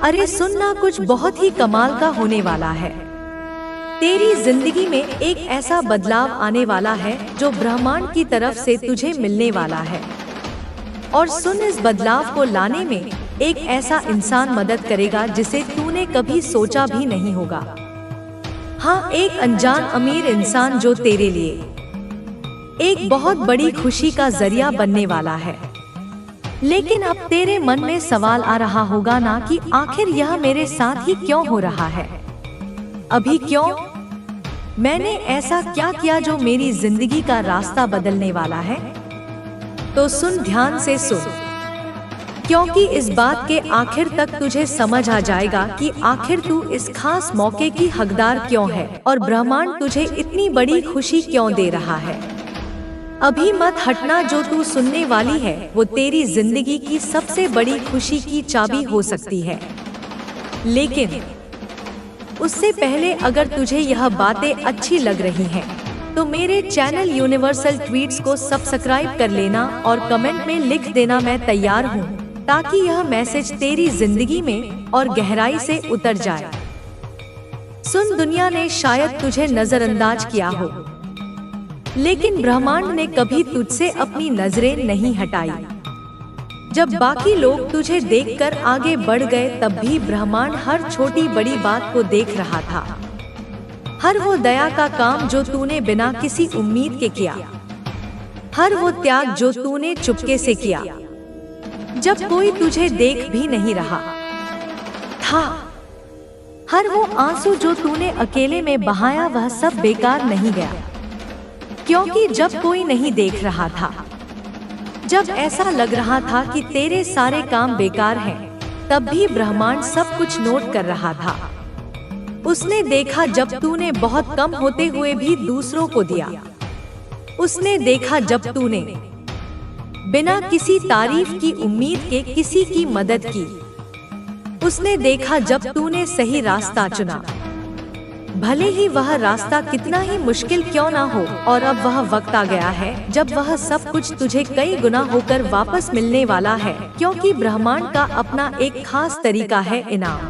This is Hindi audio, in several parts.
अरे सुनना, कुछ बहुत ही कमाल का होने वाला है। तेरी जिंदगी में एक ऐसा बदलाव आने वाला है जो ब्रह्मांड की तरफ से तुझे मिलने वाला है। और सुन, इस बदलाव को लाने में एक ऐसा इंसान मदद करेगा जिसे तूने कभी सोचा भी नहीं होगा। हाँ, एक अनजान अमीर इंसान जो तेरे लिए एक बहुत बड़ी खुशी का जरिया बनने वाला है। लेकिन अब तेरे मन में सवाल आ रहा होगा ना कि आखिर यह मेरे साथ ही क्यों हो रहा है? अभी क्यों? मैंने ऐसा क्या किया जो मेरी जिंदगी का रास्ता बदलने वाला है? तो सुन, ध्यान से सुन, क्योंकि इस बात के आखिर तक तुझे समझ आ जाएगा कि आखिर तू इस खास मौके की हकदार क्यों है और ब्रह्मांड तुझे इतनी बड़ी खुशी क्यों दे रहा है। अभी मत हटना, जो तू सुनने वाली है वो तेरी जिंदगी की सबसे बड़ी खुशी की चाबी हो सकती है। लेकिन उससे पहले, अगर तुझे यह बातें अच्छी लग रही हैं, तो मेरे चैनल यूनिवर्सल ट्वीट्स को सब्सक्राइब कर लेना और कमेंट में लिख देना मैं तैयार हूँ, ताकि यह मैसेज तेरी जिंदगी में और गहराई से उतर जाए। सुन, दुनिया ने शायद तुझे नजरअंदाज किया हो, लेकिन ब्रह्मांड ने कभी तुझसे अपनी नजरें नहीं हटाई। जब बाकी लोग तुझे देखकर आगे बढ़ गए, तब भी ब्रह्मांड हर छोटी बड़ी बात को देख रहा था। हर वो दया का काम जो तूने बिना किसी उम्मीद के किया, हर वो त्याग जो तूने चुपके से किया, जब कोई तुझे देख भी नहीं रहा था, हर वो आंसू जो तूने अकेले में बहाया, वह सब बेकार नहीं गया। क्योंकि जब कोई नहीं देख रहा था, जब ऐसा लग रहा था कि तेरे सारे काम बेकार हैं, तब भी ब्रह्मांड सब कुछ नोट कर रहा था। उसने देखा जब तूने बहुत कम होते हुए भी दूसरों को दिया। उसने देखा जब तूने बिना किसी तारीफ की उम्मीद के किसी की मदद की। उसने देखा जब तूने सही रास्ता चुना, भले ही वह रास्ता कितना ही मुश्किल क्यों ना हो। और अब वह वक्त आ गया है जब वह सब कुछ तुझे कई गुना होकर वापस मिलने वाला है, क्योंकि ब्रह्मांड का अपना एक खास तरीका है इनाम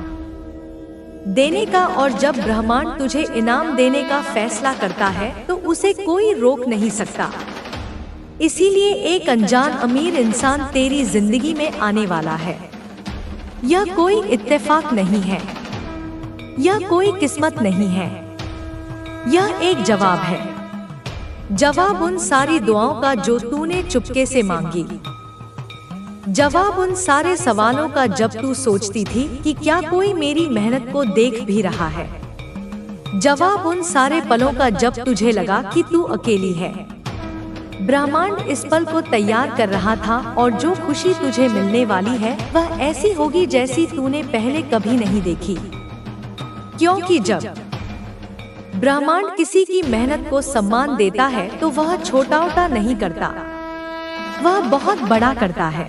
देने का। और जब ब्रह्मांड तुझे इनाम देने का फैसला करता है, तो उसे कोई रोक नहीं सकता। इसीलिए एक अनजान अमीर इंसान तेरी जिंदगी में आने वाला है। यह कोई इत्तेफाक नहीं है, यह कोई किस्मत नहीं है, यह एक जवाब है। जवाब उन सारी दुआओं का जो तूने चुपके से मांगी। जवाब उन सारे सवालों का जब तू सोचती थी कि क्या कोई मेरी मेहनत को देख भी रहा है। जवाब उन सारे पलों का जब तुझे लगा कि तू अकेली है। ब्रह्मांड इस पल को तैयार कर रहा था, और जो खुशी तुझे मिलने वाली है वह ऐसी होगी जैसी तूने पहले कभी नहीं देखी। क्योंकि जब ब्रह्मांड किसी की मेहनत को सम्मान देता है, तो वह छोटा-मोटा नहीं करता, वह बहुत बड़ा करता है।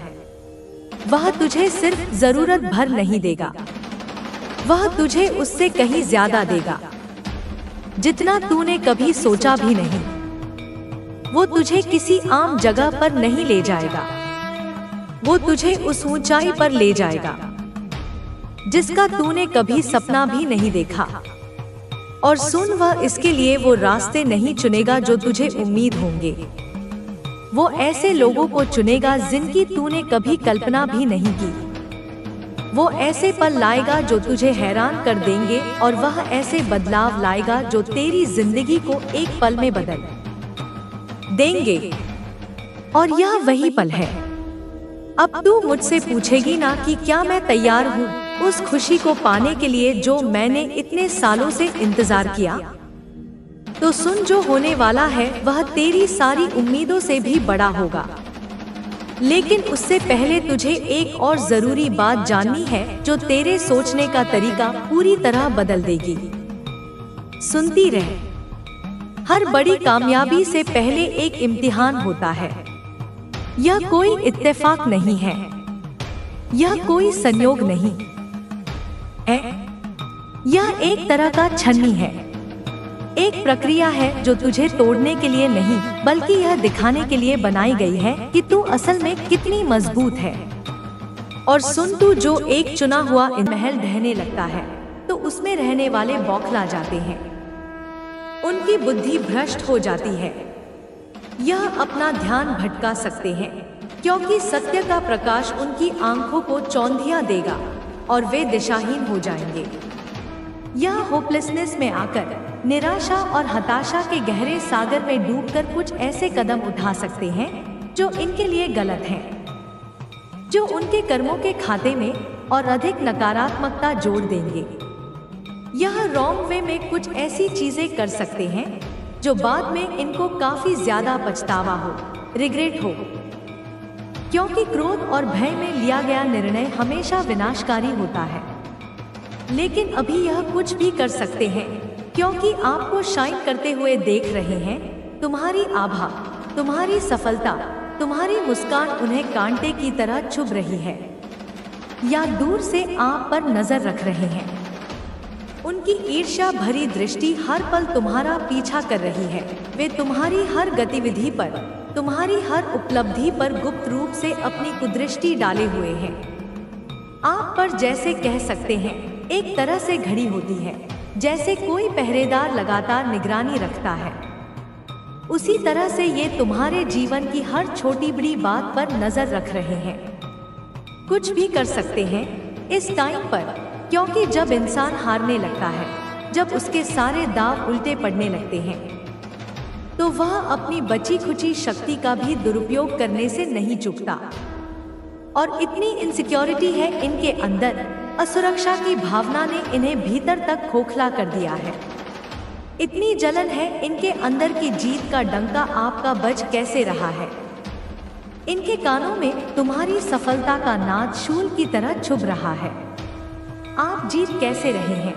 वह तुझे सिर्फ जरूरत भर नहीं देगा, वह तुझे उससे कहीं ज्यादा देगा, जितना तूने कभी सोचा भी नहीं। वो तुझे किसी आम जगह पर नहीं ले जाएगा, वो तुझे उस ऊंचाई पर ले जाएगा जिसका तूने कभी सपना भी नहीं देखा। और सुन, वह इसके लिए वो रास्ते नहीं चुनेगा जो तुझे उम्मीद होंगे। वो ऐसे लोगों को चुनेगा जिनकी तूने कभी कल्पना भी नहीं की। वो ऐसे पल लाएगा जो तुझे हैरान कर देंगे, और वह ऐसे बदलाव लाएगा जो तेरी जिंदगी को एक पल में बदल देंगे। और यह वही पल है। अब तू मुझसे पूछेगी ना कि क्या मैं तैयार हूँ उस खुशी को पाने के लिए जो मैंने इतने सालों से इंतजार किया। तो सुन, जो होने वाला है वह तेरी सारी उम्मीदों से भी बड़ा होगा। लेकिन उससे पहले तुझे एक और जरूरी बात जाननी है जो तेरे सोचने का तरीका पूरी तरह बदल देगी। सुनती रह, हर बड़ी कामयाबी से पहले एक इम्तिहान होता है। यह कोई इत्तेफाक नहीं है, यह कोई संयोग नहीं है, यह एक तरह का छन्नी है। एक प्रक्रिया है जो तुझे तोड़ने के लिए नहीं, बल्कि यह दिखाने के लिए बनाई गई है कि तू असल में कितनी मजबूत है। और सुन तू, जो एक चुना हुआ महल ढहने लगता है तो उसमें रहने वाले बौखला जाते हैं, उनकी बुद्धि भ्रष्ट हो जाती है। यह अपना ध्यान भटका सकते हैं क्योंकि सत्य का प्रकाश उनकी आंखों को चौंधिया देगा और वे दिशाहीन हो जाएंगे। यह होपलेसनेस में आकर निराशा और हताशा के गहरे सागर में डूबकर कुछ ऐसे कदम उठा सकते हैं जो इनके लिए गलत हैं, जो उनके कर्मों के खाते में और अधिक नकारात्मकता जोड़ देंगे। यह रॉन्ग वे में कुछ ऐसी चीजें कर सकते हैं जो बाद में इनको काफी ज्यादा पछतावा हो, रिग्रेट हो, क्योंकि क्रोध और भय में लिया गया निर्णय हमेशा विनाशकारी होता है। लेकिन अभी यह कुछ भी कर सकते हैं क्योंकि आपको शाइन करते हुए देख रहे हैं। तुम्हारी आभा, तुम्हारी सफलता, तुम्हारी मुस्कान उन्हें कांटे की तरह चुभ रही है या दूर से आप पर नजर रख रहे हैं। उनकी ईर्ष्या भरी दृष्टि हर पल तुम्हारा पीछा कर रही है। वे तुम्हारी हर गतिविधि पर, तुम्हारी हर उपलब्धि पर गुप्त रूप से अपनी कुदृष्टि डाले हुए हैं। आप पर जैसे कह सकते हैं एक तरह से घड़ी होती है, जैसे कोई पहरेदार लगातार निगरानी रखता है, उसी तरह से ये तुम्हारे जीवन की हर छोटी बड़ी बात पर नजर रख रहे हैं। कुछ भी कर सकते हैं इस टाइम पर, क्योंकि जब इंसान हारने लगता है, जब उसके सारे दांव उल्टे पड़ने लगते हैं, तो वह अपनी बची खुची शक्ति का भी दुरुपयोग करने से नहीं चूकता। और इतनी इनसिक्योरिटी है इनके अंदर, असुरक्षा की भावना ने इन्हें भीतर तक खोखला कर दिया है। इतनी जलन है इनके अंदर की जीत का डंका आपका बज कैसे रहा है। इनके कानों में तुम्हारी सफलता का नाद शूल की तरह चुभ रहा है। आप जीत कैसे रहे हैं,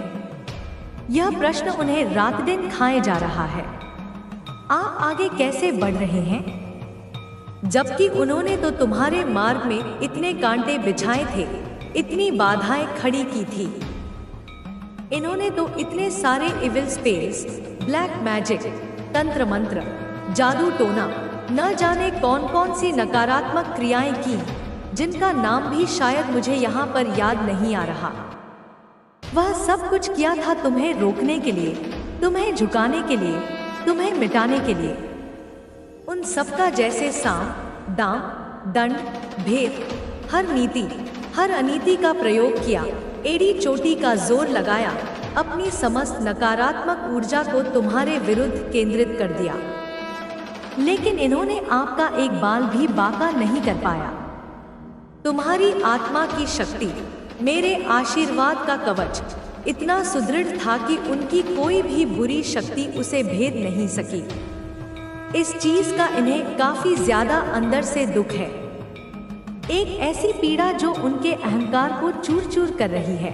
यह प्रश्न उन्हें रात दिन खाए जा रहा है। आप आगे कैसे बढ़ रहे हैं, जबकि उन्होंने तो तुम्हारे मार्ग में इतने कांटे बिछाए थे, इतनी बाधाएं खड़ी की थी। इन्होंने तो इतने सारे इविल स्पेल्स, ब्लैक मैजिक, तंत्र मंत्र, जादू टोना, न जाने कौन कौन सी नकारात्मक क्रियाएं की, जिनका नाम भी शायद मुझे यहाँ पर याद नहीं आ रहा। वह सब कुछ किया था तुम्हें रोकने के लिए, तुम्हें झुकाने के लिए, तुम्हें मिटाने के लिए। उन सबका जैसे साम, दाम, दंड, भेद, हर नीति, हर अनीति का प्रयोग किया, एड़ी चोटी का जोर लगाया, अपनी समस्त नकारात्मक ऊर्जा को तुम्हारे विरुद्ध केंद्रित कर दिया। लेकिन इन्होंने आपका एक बाल भी बांका नहीं कर पाया। तुम्हारी आत्मा की शक्ति, मेरे आशीर्वाद का कवच इतना सुदृढ़ था कि उनकी कोई भी बुरी शक्ति उसे भेद नहीं सकी। इस चीज का इन्हें काफी ज्यादा अंदर से दुख है, एक ऐसी पीड़ा जो उनके अहंकार को चूर चूर कर रही है।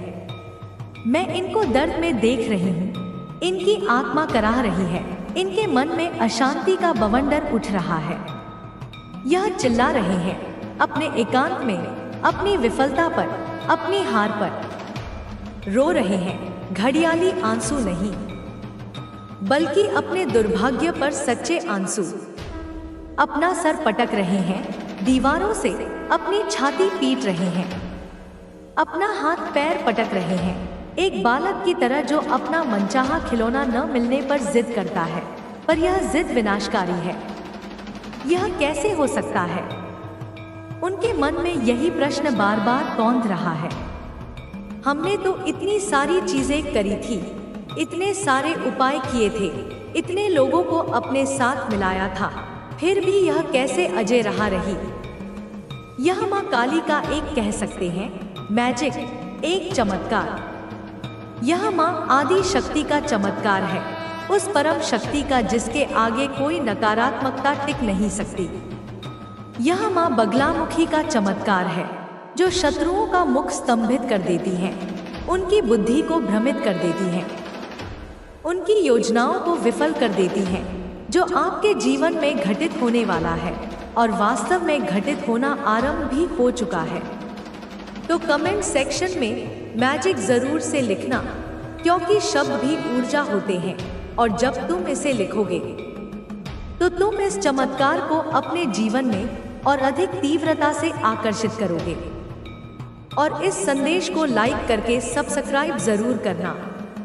मैं इनको दर्द में देख रही हूँ, इनकी आत्मा कराह रही है, इनके मन में अशांति का बवंडर उठ रहा है। यह चिल्ला रहे हैं अपने एकांत में, अपनी विफलता पर, अपनी हार पर। रो रहे हैं घड़ियाली आंसू नहीं, बल्कि अपने दुर्भाग्य पर सच्चे आंसू। अपना सर पटक रहे हैं दीवारों से, अपनी छाती पीट रहे हैं, अपना हाथ पैर पटक रहे हैं, एक बालक की तरह जो अपना मनचाहा खिलौना न मिलने पर जिद करता है, पर यह जिद विनाशकारी है। यह कैसे हो सकता है? उनके मन में यही प्रश्न बार बार कौंध रहा है। हमने तो इतनी सारी चीजें करी थी, इतने सारे उपाय किए थे, इतने लोगों को अपने साथ मिलाया था, फिर भी यह कैसे अजय रहा रही? यह माँ काली का एक कह सकते हैं मैजिक, एक चमत्कार। यह माँ आदि शक्ति का चमत्कार है, उस परम शक्ति का जिसके आगे कोई नकारात्मकता टिक नहीं सकती। यह माँ बगलामुखी का चमत्कार है, जो शत्रुओं का मुख स्तंभित कर देती है, उनकी बुद्धि को भ्रमित कर देती है, उनकी योजनाओं को विफल कर देती है, जो आपके जीवन में घटित होने वाला है और वास्तव में घटित होना आरंभ भी हो चुका है। तो कमेंट सेक्शन में मैजिक जरूर से लिखना, क्योंकि शब्द भी ऊर्जा होते हैं और जब तुम इसे लिखोगे तो तुम इस चमत्कार को अपने जीवन में और अधिक तीव्रता से आकर्षित करोगे। और इस संदेश को लाइक करके सब्सक्राइब जरूर करना,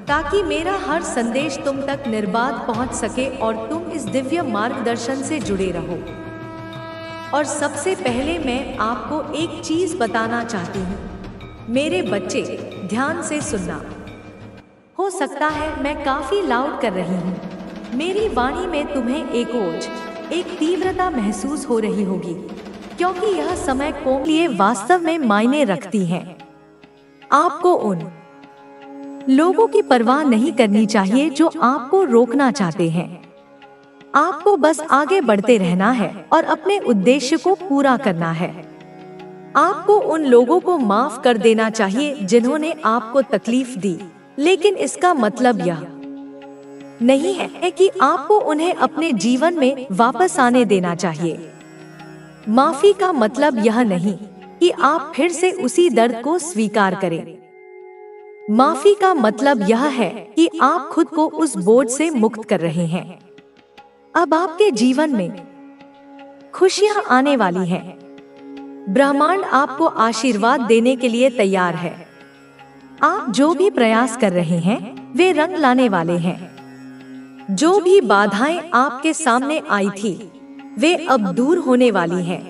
ताकि मेरा हर संदेश तुम तक निर्बाध पहुंच सके और तुम इस दिव्य मार्गदर्शन से जुड़े रहो। और सबसे पहले मैं आपको एक चीज बताना चाहती हूँ। मेरे बच्चे, ध्यान से सुनना। हो सकता है मैं काफी लाउड कर रही हूँ। मेरी वाणी में तुम्हें एक ओज, एक तीव्रता महसूस हो रही होगी, क्योंकि यह समय को लिए वास्तव में मायने रखती है। आपको उन लोगों की परवाह नहीं करनी चाहिए जो आपको रोकना चाहते हैं। आपको बस आगे बढ़ते रहना है और अपने उद्देश्य को पूरा करना है। आपको उन लोगों को माफ कर देना चाहिए जिन्होंने आपको तकलीफ दी, लेकिन इसका मतलब यह नहीं है कि आपको उन्हें अपने जीवन में वापस आने देना चाहिए। माफी का मतलब यह नहीं कि आप फिर से उसी दर्द को स्वीकार करें। माफी का मतलब यह है कि आप खुद को उस बोझ से मुक्त कर रहे हैं। अब आपके जीवन में खुशियां आने वाली हैं। ब्रह्मांड आपको आशीर्वाद देने के लिए तैयार है। आप जो भी प्रयास कर रहे हैं वे रंग लाने वाले हैं। जो भी बाधाएं आपके सामने आई थी वे अब दूर होने वाली हैं।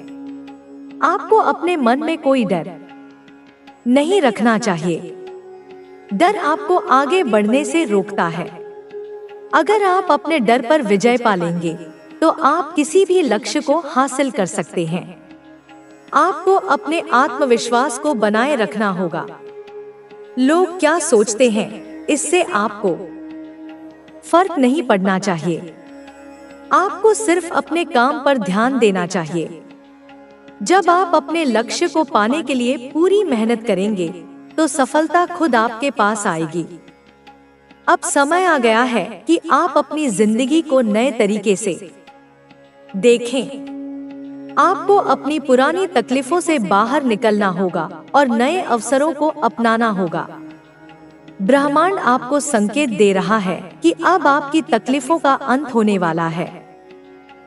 आपको अपने मन में कोई डर नहीं रखना चाहिए। डर आपको आगे बढ़ने से रोकता है। अगर आप अपने डर पर विजय पा लेंगे तो आप किसी भी लक्ष्य को हासिल कर सकते हैं। आपको अपने आत्मविश्वास को बनाए रखना होगा। लोग क्या सोचते हैं इससे आपको फर्क नहीं पड़ना चाहिए। आपको सिर्फ अपने काम पर ध्यान देना चाहिए। जब आप अपने लक्ष्य को पाने के लिए पूरी मेहनत करेंगे तो सफलता खुद आपके पास आएगी। अब समय आ गया है कि आप अपनी जिंदगी को नए तरीके से देखें। आपको अपनी पुरानी तकलीफों से बाहर निकलना होगा और नए अवसरों को अपनाना होगा। ब्रह्मांड आपको संकेत दे रहा है कि अब आपकी तकलीफों का अंत होने वाला है।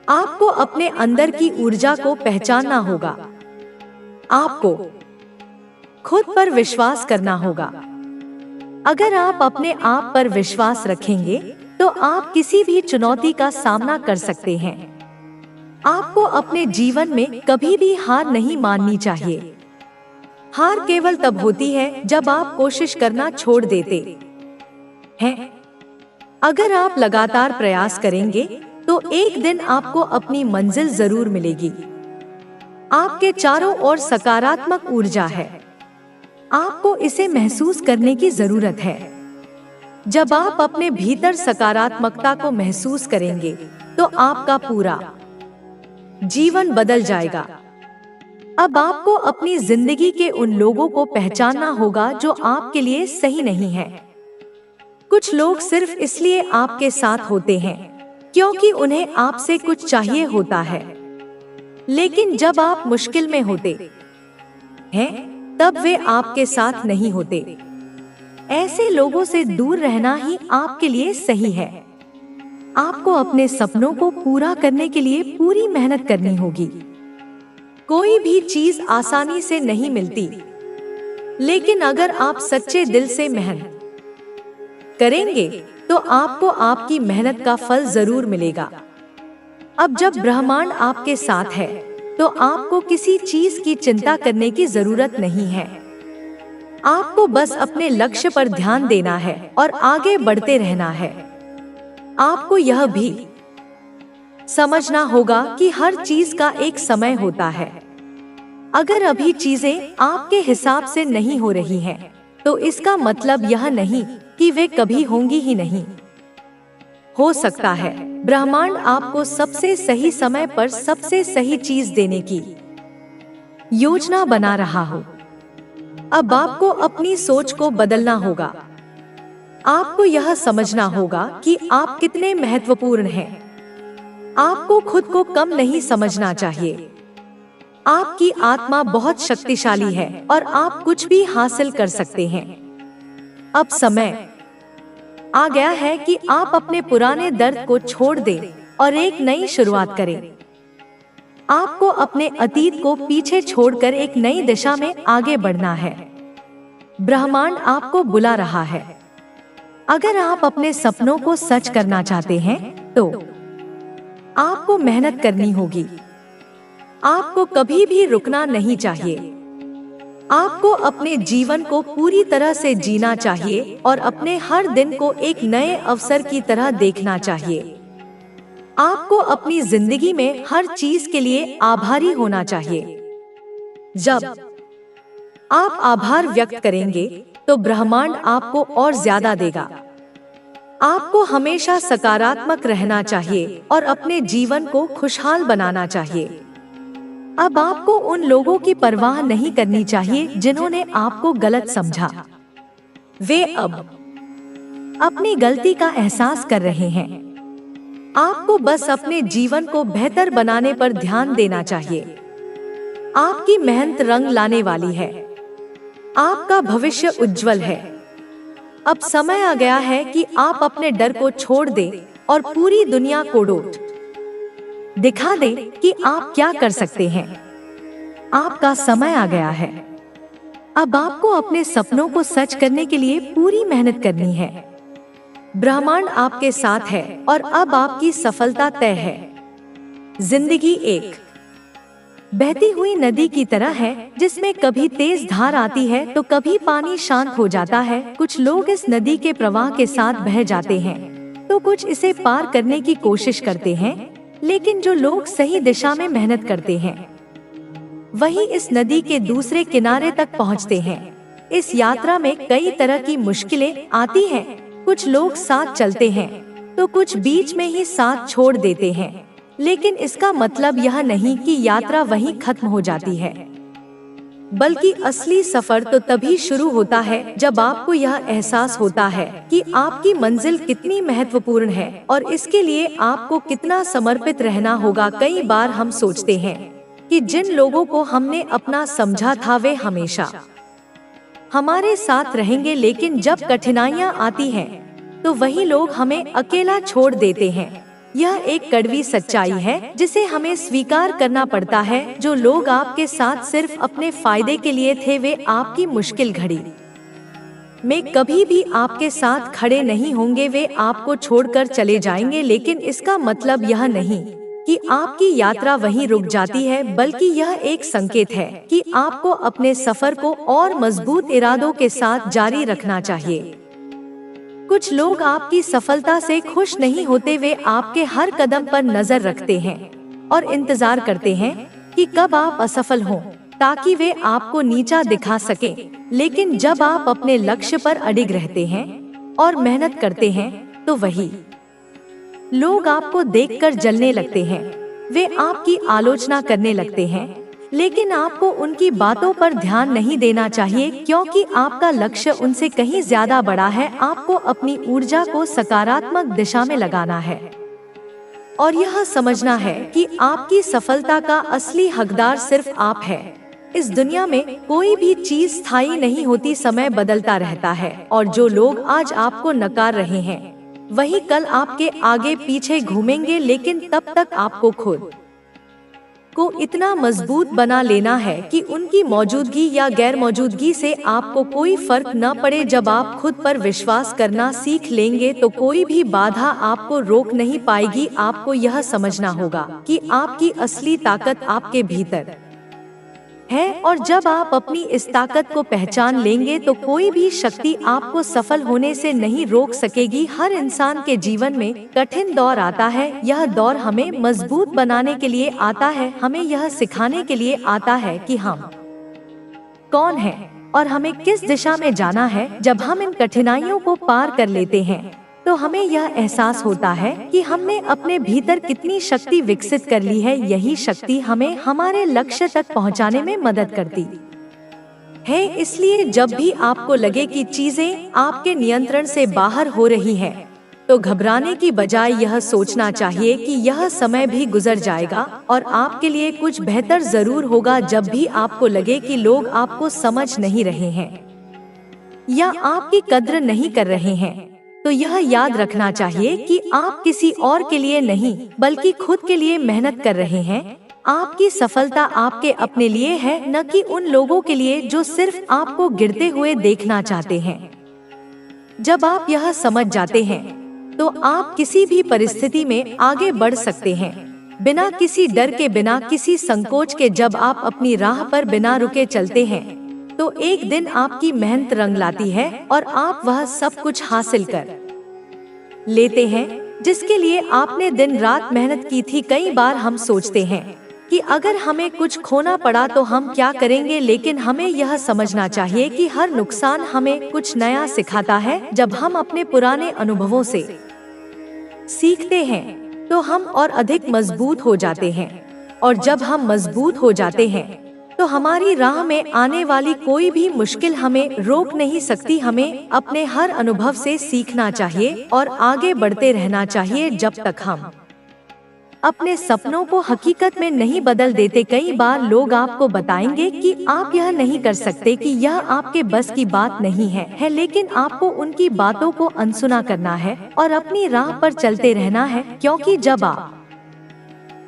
आपको अपने अंदर की ऊर्जा को पहचानना होगा। आपको खुद पर विश्वास करना होगा। अगर आप अपने आप पर विश्वास रखेंगे तो आप किसी भी चुनौती का सामना कर सकते हैं। आपको अपने जीवन में कभी भी हार नहीं माननी चाहिए। हार केवल तब होती है जब आप कोशिश करना छोड़ देते हैं। अगर आप लगातार प्रयास करेंगे तो एक दिन आपको अपनी मंजिल जरूर मिलेगी। आपके चारों ओर सकारात्मक ऊर्जा है। आपको इसे महसूस करने की जरूरत है। जब आप अपने भीतर सकारात्मकता को महसूस करेंगे तो आपका पूरा जीवन बदल जाएगा। अब आपको अपनी जिंदगी के उन लोगों को पहचानना होगा जो आपके लिए सही नहीं है। कुछ लोग सिर्फ इसलिए आपके साथ होते हैं क्योंकि उन्हें आपसे कुछ चाहिए होता है, लेकिन जब आप मुश्किल में होते हैं तब वे आपके साथ नहीं होते। ऐसे लोगों से दूर रहना ही आपके लिए सही है। आपको अपने सपनों को पूरा करने के लिए पूरी मेहनत करनी होगी। कोई भी चीज आसानी से नहीं मिलती, लेकिन अगर आप सच्चे दिल से मेहनत करेंगे तो आपको आपकी मेहनत का फल जरूर मिलेगा। अब जब ब्रह्मांड आपके साथ है तो आपको किसी चीज की चिंता करने की जरूरत नहीं है। आपको बस अपने लक्ष्य पर ध्यान देना है और आगे बढ़ते रहना है। आपको यह भी समझना होगा कि हर चीज का एक समय होता है। अगर अभी चीजें आपके हिसाब से नहीं हो रही हैं, तो इसका मतलब यह नहीं कि वे कभी होंगी ही नहीं। हो सकता है ब्रह्मांड आपको सबसे सही समय पर सबसे सही चीज देने की योजना बना रहा हो। अब आपको अपनी सोच को बदलना होगा। आपको यह समझना होगा कि आप कितने महत्वपूर्ण हैं। आपको खुद को कम नहीं समझना चाहिए। आपकी आत्मा बहुत शक्तिशाली है और आप कुछ भी हासिल कर सकते हैं। अब समय आ गया है कि आप अपने पुराने दर्द को छोड़ दें और एक नई शुरुआत करें। आपको अपने अतीत को पीछे छोड़कर एक नई दिशा में आगे बढ़ना है। ब्रह्मांड आपको बुला रहा है। अगर आप अपने सपनों को सच करना चाहते हैं तो आपको मेहनत करनी होगी। आपको कभी भी रुकना नहीं चाहिए। आपको अपने जीवन को पूरी तरह से जीना चाहिए और अपने हर दिन को एक नए अवसर की तरह देखना चाहिए। आपको अपनी जिंदगी में हर चीज के लिए आभारी होना चाहिए। जब आप आभार व्यक्त करेंगे तो ब्रह्मांड आपको और ज्यादा देगा। आपको हमेशा सकारात्मक रहना चाहिए और अपने जीवन को खुशहाल बनाना चाहिए। अब आपको उन लोगों की परवाह नहीं करनी चाहिए जिन्होंने आपको गलत समझा। वे अब अपनी गलती का एहसास कर रहे हैं। आपको बस अपने जीवन को बेहतर बनाने पर ध्यान देना चाहिए। आपकी मेहनत रंग लाने वाली है। आपका भविष्य उज्जवल है। अब समय आ गया है कि आप अपने डर को छोड़ दें और पूरी दुनिया को दिखा दें कि आप क्या कर सकते हैं। आपका समय आ गया है। अब आपको अपने सपनों को सच करने के लिए पूरी मेहनत करनी है। ब्रह्मांड आपके साथ है और अब आपकी सफलता तय है। जिंदगी एक बहती हुई नदी की तरह है जिसमें कभी तेज धार आती है तो कभी पानी शांत हो जाता है। कुछ लोग इस नदी के प्रवाह के साथ बह जाते हैं तो कुछ इसे पार करने की कोशिश करते हैं, लेकिन जो लोग सही दिशा में मेहनत करते हैं वही इस नदी के दूसरे किनारे तक पहुंचते हैं। इस यात्रा में कई तरह की मुश्किलें आती हैं। कुछ लोग साथ चलते हैं तो कुछ बीच में ही साथ छोड़ देते हैं, लेकिन इसका मतलब यह नहीं कि यात्रा वहीं खत्म हो जाती है, बल्कि असली सफर तो तभी शुरू होता है जब आपको यह एहसास होता है कि आपकी मंजिल कितनी महत्वपूर्ण है और इसके लिए आपको कितना समर्पित रहना होगा। कई बार हम सोचते हैं कि जिन लोगों को हमने अपना समझा था वे हमेशा हमारे साथ रहेंगे, लेकिन जब कठिनाइयाँ आती हैं तो वही लोग हमें अकेला छोड़ देते हैं। यह एक कड़वी सच्चाई है जिसे हमें स्वीकार करना पड़ता है। जो लोग आपके साथ सिर्फ अपने फायदे के लिए थे वे आपकी मुश्किल घड़ी में कभी भी आपके साथ खड़े नहीं होंगे। वे आपको छोड़कर चले जाएंगे, लेकिन इसका मतलब यह नहीं कि आपकी यात्रा वहीं रुक जाती है, बल्कि यह एक संकेत है कि आपको अपने सफर को और मजबूत इरादों के साथ जारी रखना चाहिए। कुछ लोग आपकी सफलता से खुश नहीं होते। वे आपके हर कदम पर नजर रखते हैं और इंतजार करते हैं कि कब आप असफल हों ताकि वे आपको नीचा दिखा सकें। लेकिन जब आप अपने लक्ष्य पर अडिग रहते हैं और मेहनत करते हैं तो वही लोग आपको देखकर जलने लगते हैं। वे आपकी आलोचना करने लगते हैं, लेकिन आपको उनकी बातों पर ध्यान नहीं देना चाहिए क्योंकि आपका लक्ष्य उनसे कहीं ज्यादा बड़ा है। आपको अपनी ऊर्जा को सकारात्मक दिशा में लगाना है और यह समझना है कि आपकी सफलता का असली हकदार सिर्फ आप है। इस दुनिया में कोई भी चीज स्थायी नहीं होती, समय बदलता रहता है और जो लोग आज आपको नकार रहे हैं वही कल आपके आगे पीछे घूमेंगे। लेकिन तब तक आपको खुद को इतना मजबूत बना लेना है कि उनकी मौजूदगी या गैर मौजूदगी से आपको कोई फर्क न पड़े। जब आप खुद पर विश्वास करना सीख लेंगे तो कोई भी बाधा आपको रोक नहीं पाएगी। आपको यह समझना होगा कि आपकी असली ताकत आपके भीतर है और जब आप अपनी इस ताकत को पहचान लेंगे तो कोई भी शक्ति आपको सफल होने से नहीं रोक सकेगी। हर इंसान के जीवन में कठिन दौर आता है। यह दौर हमें मजबूत बनाने के लिए आता है, हमें यह सिखाने के लिए आता है कि हम कौन हैं और हमें किस दिशा में जाना है। जब हम इन कठिनाइयों को पार कर लेते हैं तो हमें यह एहसास होता है कि हमने अपने भीतर कितनी शक्ति विकसित कर ली है। यही शक्ति हमें हमारे लक्ष्य तक पहुंचाने में मदद करती है। इसलिए जब भी आपको लगे कि चीजें आपके नियंत्रण से बाहर हो रही हैं, तो घबराने की बजाय यह सोचना चाहिए कि यह समय भी गुजर जाएगा और आपके लिए कुछ बेहतर जरूर होगा। जब भी आपको लगे कि लोग आपको समझ नहीं रहे हैं या आपकी कद्र नहीं कर रहे हैं, तो यह याद रखना चाहिए कि आप किसी और के लिए नहीं बल्कि खुद के लिए मेहनत कर रहे हैं। आपकी सफलता आपके अपने लिए है, न कि उन लोगों के लिए जो सिर्फ आपको गिरते हुए देखना चाहते हैं। जब आप यह समझ जाते हैं तो आप किसी भी परिस्थिति में आगे बढ़ सकते हैं, बिना किसी डर के, बिना किसी संकोच के। जब आप अपनी राह पर बिना रुके चलते हैं तो एक दिन आपकी मेहनत रंग लाती है और आप वह सब कुछ हासिल कर लेते हैं जिसके लिए आपने दिन रात मेहनत की थी। कई बार हम सोचते हैं कि अगर हमें कुछ खोना पड़ा तो हम क्या करेंगे, लेकिन हमें यह समझना चाहिए कि हर नुकसान हमें कुछ नया सिखाता है। जब हम अपने पुराने अनुभवों से सीखते हैं तो हम और अधिक मजबूत हो जाते हैं, और जब हम मजबूत हो जाते हैं तो हमारी राह में आने वाली कोई भी मुश्किल हमें रोक नहीं सकती। हमें अपने हर अनुभव से सीखना चाहिए और आगे बढ़ते रहना चाहिए जब तक हम अपने सपनों को हकीकत में नहीं बदल देते। कई बार लोग आपको बताएंगे कि आप यह नहीं कर सकते, कि यह आपके बस की बात नहीं है, लेकिन आपको उनकी बातों को अनसुना करना है और अपनी राह पर चलते रहना है, क्योंकि जब आप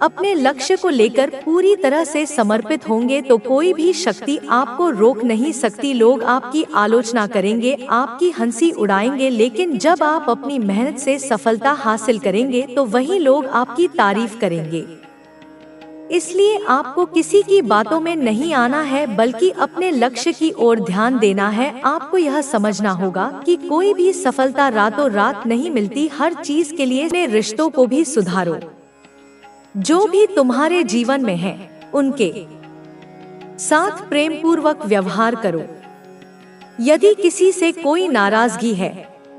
अपने लक्ष्य को लेकर पूरी तरह से समर्पित होंगे तो कोई भी शक्ति आपको रोक नहीं सकती। लोग आपकी आलोचना करेंगे, आपकी हंसी उड़ाएंगे, लेकिन जब आप अपनी मेहनत से सफलता हासिल करेंगे तो वही लोग आपकी तारीफ करेंगे। इसलिए आपको किसी की बातों में नहीं आना है, बल्कि अपने लक्ष्य की ओर ध्यान देना है। आपको यह समझना होगा कि कोई भी सफलता रातों रात नहीं मिलती। हर चीज के लिए अपने रिश्तों को भी सुधारो। जो भी तुम्हारे जीवन में है उनके साथ प्रेम पूर्वक व्यवहार करो। यदि किसी से कोई नाराजगी है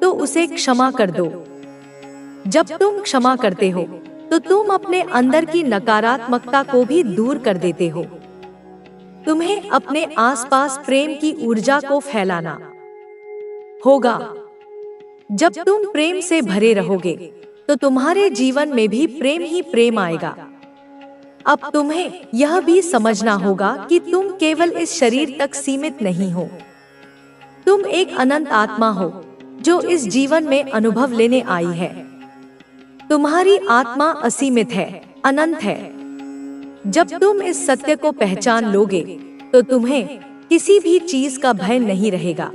तो उसे क्षमा कर दो। जब तुम क्षमा करते हो तो तुम अपने अंदर की नकारात्मकता को भी दूर कर देते हो। तुम्हें अपने आसपास प्रेम की ऊर्जा को फैलाना होगा। जब तुम प्रेम से भरे रहोगे तो तुम्हारे जीवन में भी प्रेम ही प्रेम आएगा। अब तुम्हें यह भी समझना होगा कि तुम केवल इस शरीर तक सीमित नहीं हो। तुम एक अनंत आत्मा हो जो इस जीवन में अनुभव लेने आई है। तुम्हारी आत्मा असीमित है, अनंत है। जब तुम इस सत्य को पहचान लोगे तो तुम्हें किसी भी चीज का भय नहीं रहेगा।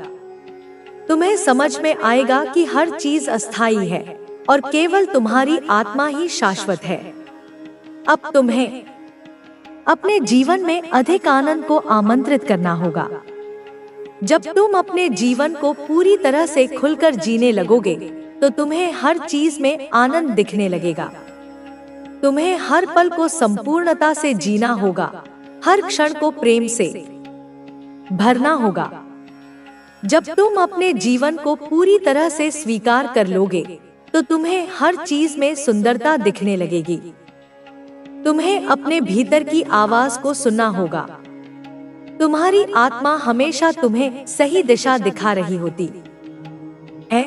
तुम्हें समझ में आएगा कि हर चीज अस्थायी है और केवल तुम्हारी आत्मा ही शाश्वत है। अब तुम्हें अपने जीवन में अधिक आनंद को आमंत्रित करना होगा। जब तुम अपने जीवन को पूरी तरह से खुलकर जीने लगोगे तो तुम्हें हर चीज में आनंद दिखने लगेगा। तुम्हें हर पल को संपूर्णता से जीना होगा, हर क्षण को प्रेम से भरना होगा। जब तुम अपने जीवन को पूरी तरह से स्वीकार कर लोगे तो तुम्हें हर चीज में सुंदरता दिखने लगेगी। तुम्हें अपने भीतर की आवाज को सुनना होगा। तुम्हारी आत्मा हमेशा तुम्हें सही दिशा दिखा रही होती है।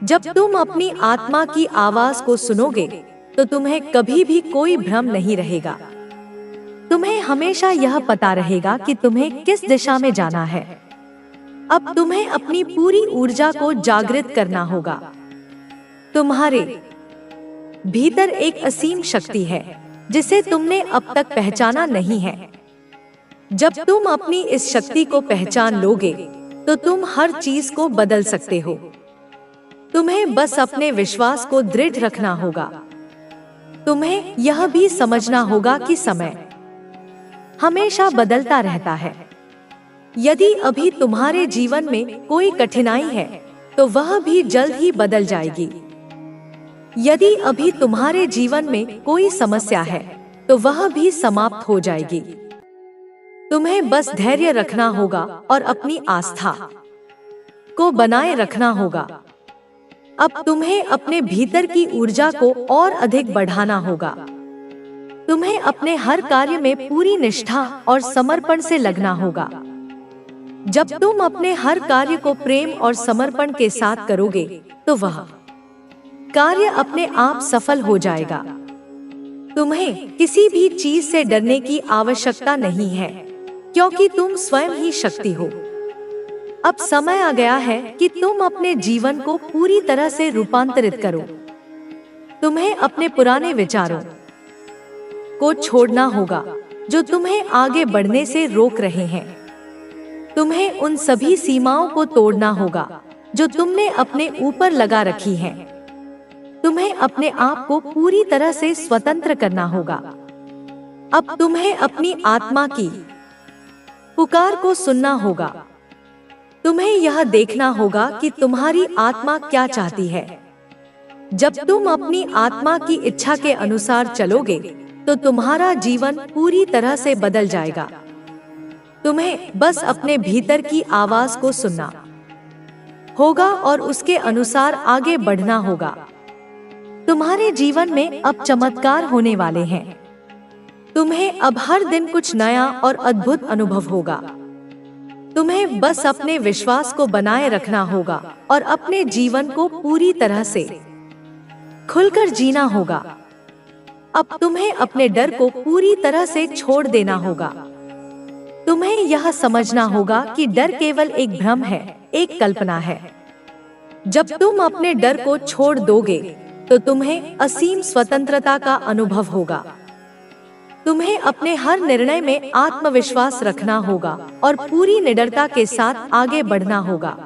जब तुम अपनी आत्मा की आवाज को सुनोगे तो तुम्हें कभी भी कोई भ्रम नहीं रहेगा। तुम्हें हमेशा यह पता रहेगा कि तुम्हें किस दिशा में जाना है। अब तुम्हें अपनी पूरी ऊर्जा को जागृत करना होगा। तुम्हारे भीतर एक असीम शक्ति है जिसे तुमने अब तक पहचाना नहीं है। जब तुम अपनी इस शक्ति को पहचान लोगे तो तुम हर चीज को बदल सकते हो। तुम्हें बस अपने विश्वास को दृढ़ रखना होगा। तुम्हें यह भी समझना होगा कि समय हमेशा बदलता रहता है। यदि अभी तुम्हारे जीवन में कोई कठिनाई है तो वह भी जल्द ही बदल जाएगी। यदि अभी तुम्हारे जीवन में कोई समस्या है तो वह भी समाप्त हो जाएगी। तुम्हें बस धैर्य रखना होगा और अपनी आस्था को बनाए रखना होगा। अब तुम्हें अपने भीतर की ऊर्जा को और अधिक बढ़ाना होगा। तुम्हें अपने हर कार्य में पूरी निष्ठा और समर्पण से लगना होगा। जब तुम अपने हर कार्य को प्रेम और समर्पण के साथ करोगे तो वह कार्य अपने आप सफल हो जाएगा। तुम्हें किसी भी चीज से डरने की आवश्यकता नहीं है, क्योंकि तुम स्वयं ही शक्ति हो। अब समय आ गया है कि तुम अपने जीवन को पूरी तरह से रूपांतरित करो। तुम्हें अपने पुराने विचारों को छोड़ना होगा जो तुम्हें आगे बढ़ने से रोक रहे हैं। तुम्हें उन सभी सीमाओं को तोड़ना होगा जो तुमने अपने ऊपर लगा रखी हैं। तुम्हें अपने आप को पूरी तरह से स्वतंत्र करना होगा। अब तुम्हें अपनी आत्मा की पुकार को सुनना होगा। तुम्हें यह देखना होगा कि तुम्हारी आत्मा क्या चाहती है। जब तुम अपनी आत्मा की इच्छा के अनुसार चलोगे तो तुम्हारा जीवन पूरी तरह से बदल जाएगा। तुम्हें बस अपने भीतर की आवाज को सुनना होगा और उसके अनुसार आगे बढ़ना होगा। तुम्हारे जीवन में अब चमत्कार होने वाले हैं। तुम्हें अब हर दिन कुछ नया और अद्भुत अनुभव होगा। तुम्हें बस अपने विश्वास को बनाए रखना होगा और अपने जीवन को पूरी तरह से खुलकर जीना होगा। अब तुम्हें अपने डर को पूरी तरह से छोड़ देना होगा। तुम्हें यह समझना होगा कि डर केवल एक भ्रम है, एक कल्पना है। जब तुम अपने डर को छोड़ दोगे तो तुम्हें असीम स्वतंत्रता का अनुभव होगा। तुम्हें अपने हर निर्णय में आत्मविश्वास रखना होगा और पूरी निडरता के साथ आगे बढ़ना होगा।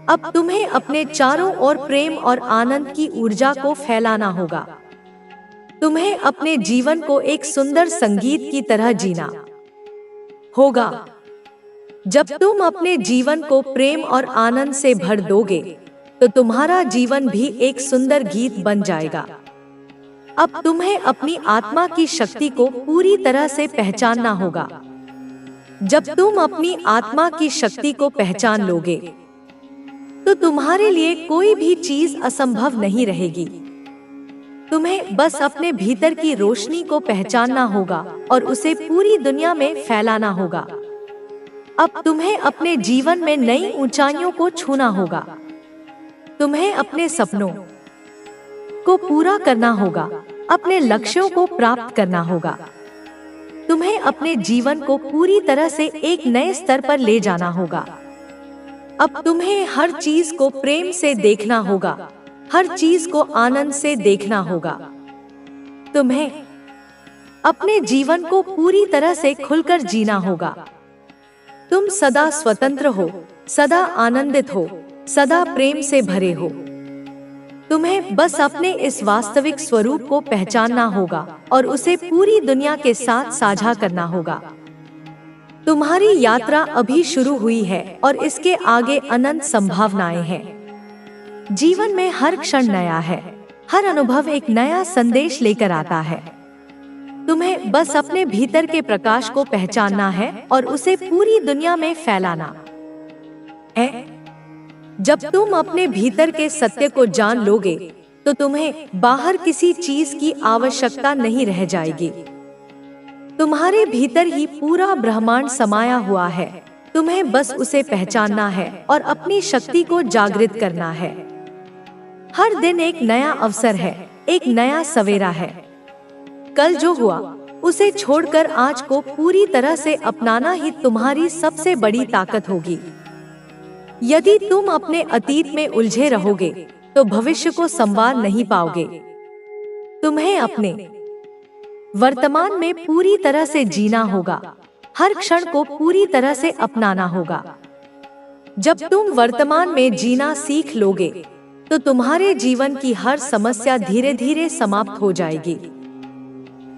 अब तुम्हें अपने चारों ओर प्रेम और आनंद की ऊर्जा को फैलाना होगा। तुम्हें अपने जीवन को एक सुंदर संगीत की तरह जीना होगा। जब तुम अपने जीवन को प्रेम और आनंद से भर दोगे तो तुम्हारा जीवन भी एक सुंदर गीत बन जाएगा। अब तुम्हें अपनी आत्मा की शक्ति को पूरी तरह से पहचानना होगा। जब तुम अपनी आत्मा की शक्ति को पहचान लोगे तो तुम्हारे लिए कोई भी चीज असंभव नहीं रहेगी। तुम्हें बस अपने भीतर की रोशनी को पहचानना होगा और उसे पूरी दुनिया में फैलाना होगा। अब तुम्हें अपने जीवन में नई ऊंचाइयों को छूना होगा। तुम्हें अपने सपनों को पूरा करना होगा, अपने लक्ष्यों को प्राप्त करना होगा। तुम्हें अपने जीवन को पूरी तरह से एक नए स्तर पर ले जाना होगा। अब तुम्हें हर चीज को प्रेम से देखना होगा, हर चीज को आनंद से देखना होगा। तुम्हें अपने जीवन को पूरी तरह से खुलकर जीना होगा। तुम सदा स्वतंत्र हो, सदा आनंदित हो, सदा प्रेम से भरे हो। तुम्हें बस अपने इस वास्तविक स्वरूप को पहचानना होगा और उसे पूरी दुनिया के साथ साझा करना होगा। तुम्हारी यात्रा अभी शुरू हुई है और इसके आगे अनंत संभावनाएं हैं। जीवन में हर क्षण नया है, हर अनुभव एक नया संदेश लेकर आता है। तुम्हें बस अपने भीतर के प्रकाश को पहचानना है और उसे पूरी दुनिया में फैलाना है। जब तुम अपने भीतर के सत्य को जान लोगे तो तुम्हें बाहर किसी चीज की आवश्यकता नहीं रह जाएगी। तुम्हारे भीतर ही पूरा ब्रह्मांड समाया हुआ है। तुम्हें बस उसे पहचानना है और अपनी शक्ति को जागृत करना है। हर दिन एक नया अवसर है, एक नया सवेरा है। कल जो हुआ उसे छोड़कर आज को पूरी तरह से अपनाना ही तुम्हारी सबसे बड़ी ताकत होगी। यदि तुम अपने अतीत में उलझे रहोगे तो भविष्य को संवार नहीं पाओगे। तुम्हें अपने वर्तमान में पूरी तरह से जीना होगा, हर क्षण को पूरी तरह से अपनाना होगा। जब तुम वर्तमान में जीना सीख लोगे तो तुम्हारे जीवन की हर समस्या धीरे धीरे समाप्त हो जाएगी।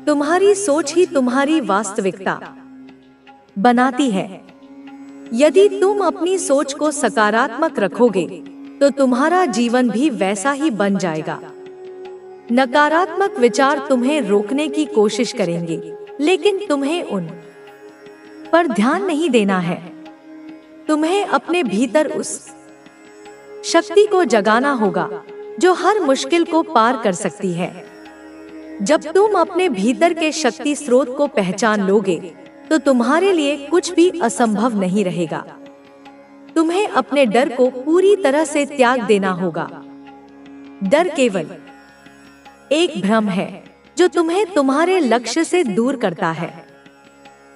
तुम्हारी सोच ही तुम्हारी वास्तविकता बनाती है। यदि तुम अपनी सोच को सकारात्मक रखोगे तो तुम्हारा जीवन भी वैसा ही बन जाएगा। नकारात्मक विचार तुम्हें रोकने की कोशिश करेंगे, लेकिन तुम्हें उन पर ध्यान नहीं देना है। तुम्हें अपने भीतर उस शक्ति को जगाना होगा जो हर मुश्किल को पार कर सकती है। जब तुम अपने भीतर के शक्ति स्रोत को पहचान लोगे तो तुम्हारे लिए कुछ भी असंभव नहीं रहेगा। तुम्हें अपने डर को पूरी तरह से त्याग देना होगा। डर केवल एक भ्रम है जो तुम्हें तुम्हारे लक्ष्य से दूर करता है।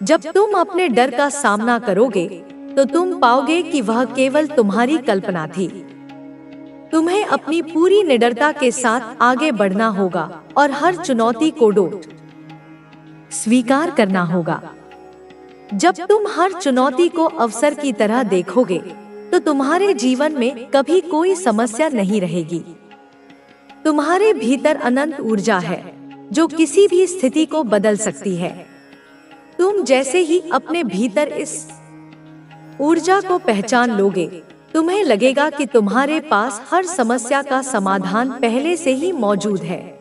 जब तुम अपने डर का सामना करोगे तो तुम पाओगे कि वह केवल तुम्हारी कल्पना थी। तुम्हें अपनी पूरी निडरता के साथ आगे बढ़ना होगा और हर चुनौती को डट स्वीकार करना होगा। जब तुम हर चुनौती को अवसर की तरह देखोगे, तो तुम्हारे जीवन में कभी कोई समस्या नहीं रहेगी। तुम्हारे भीतर अनंत ऊर्जा है, जो किसी भी स्थिति को बदल सकती है। तुम जैसे ही अपने भीतर इस ऊर्जा को पहचान लोगे, तुम्हें लगेगा कि तुम्हारे पास हर समस्या का समाधान पहले से ही मौजूद है।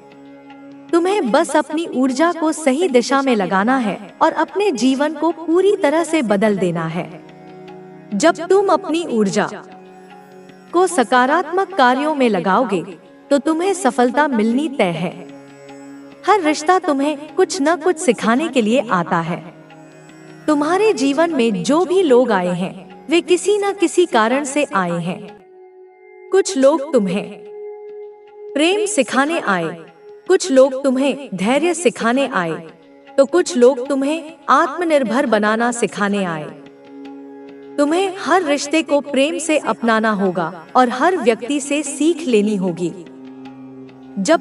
तुम्हें बस अपनी ऊर्जा को सही दिशा में लगाना है और अपने जीवन को पूरी तरह से बदल देना है। जब तुम अपनी ऊर्जा को सकारात्मक कार्यों में लगाओगे, तो तुम्हें सफलता मिलनी तय है। हर रिश्ता तुम्हें कुछ न कुछ सिखाने के लिए आता है। तुम्हारे जीवन में जो भी लोग आए हैं, वे किसी न किसी कारण से आए हैं। कुछ लोग तुम्हें प्रेम सिखाने आए, कुछ लोग तुम्हें धैर्य सिखाने आए, तो कुछ लोग तुम्हें आत्मनिर्भर बनाना सिखाने आए। तुम्हें हर रिश्ते को प्रेम से अपनाना होगा और हर व्यक्ति से सीख लेनी होगी। जब